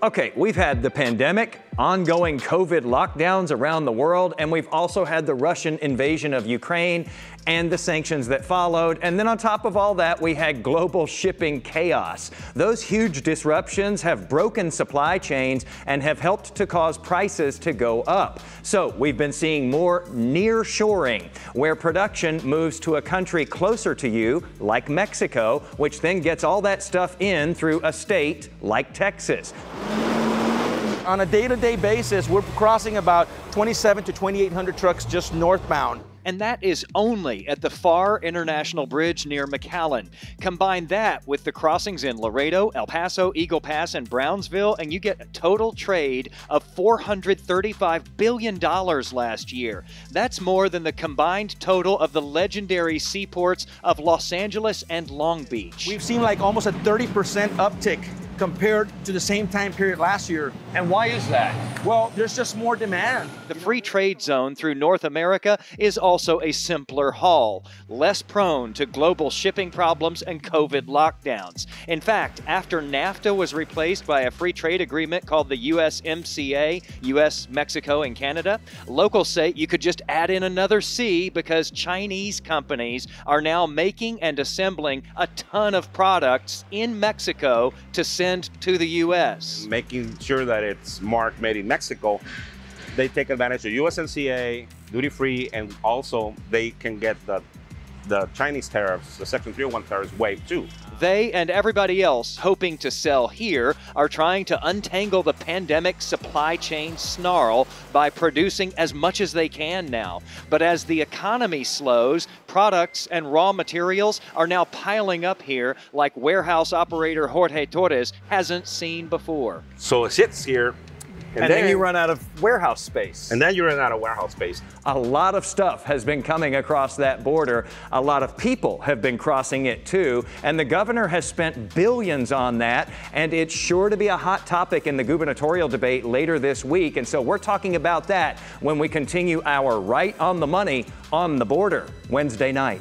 Okay, we've had the pandemic, ongoing COVID lockdowns around the world, and we've also had the Russian invasion of Ukraine and the sanctions that followed. And then on top of all that, we had global shipping chaos. Those huge disruptions have broken supply chains and have helped to cause prices to go up. So we've been seeing more nearshoring, where production moves to a country closer to you, like Mexico, which then gets all that stuff in through a state like Texas. On a day-to-day basis, we're crossing about 2,700 to 2,800 trucks just northbound. And that is only at the Pharr International Bridge near McAllen. Combine that with the crossings in Laredo, El Paso, Eagle Pass, and Brownsville, and you get a total trade of $435 billion last year. That's more than the combined total of the legendary seaports of Los Angeles and Long Beach. We've seen like almost a 30% uptick compared to the same time period last year. And why is that? Well, there's just more demand. The free trade zone through North America is also a simpler haul, less prone to global shipping problems and COVID lockdowns. In fact, after NAFTA was replaced by a free trade agreement called the USMCA, US, Mexico, and Canada, locals say you could just add in another C because Chinese companies are now making and assembling a ton of products in Mexico to send to the U.S. Making sure that it's marked made in Mexico, they take advantage of USMCA, duty-free, and also they can get the Chinese tariffs, the Section 301 tariffs waived too. They and everybody else hoping to sell here are trying to untangle the pandemic supply chain snarl by producing as much as they can now. But as the economy slows, products and raw materials are now piling up here like warehouse operator Jorge Torres hasn't seen before. So it sits here, and then you run out of warehouse space. And then you run out of warehouse space. A lot of stuff has been coming across that border. A lot of people have been crossing it too. And the governor has spent billions on that. And it's sure to be a hot topic in the gubernatorial debate later this week. And so we're talking about that when we continue our Right on the Money on the Border Wednesday night.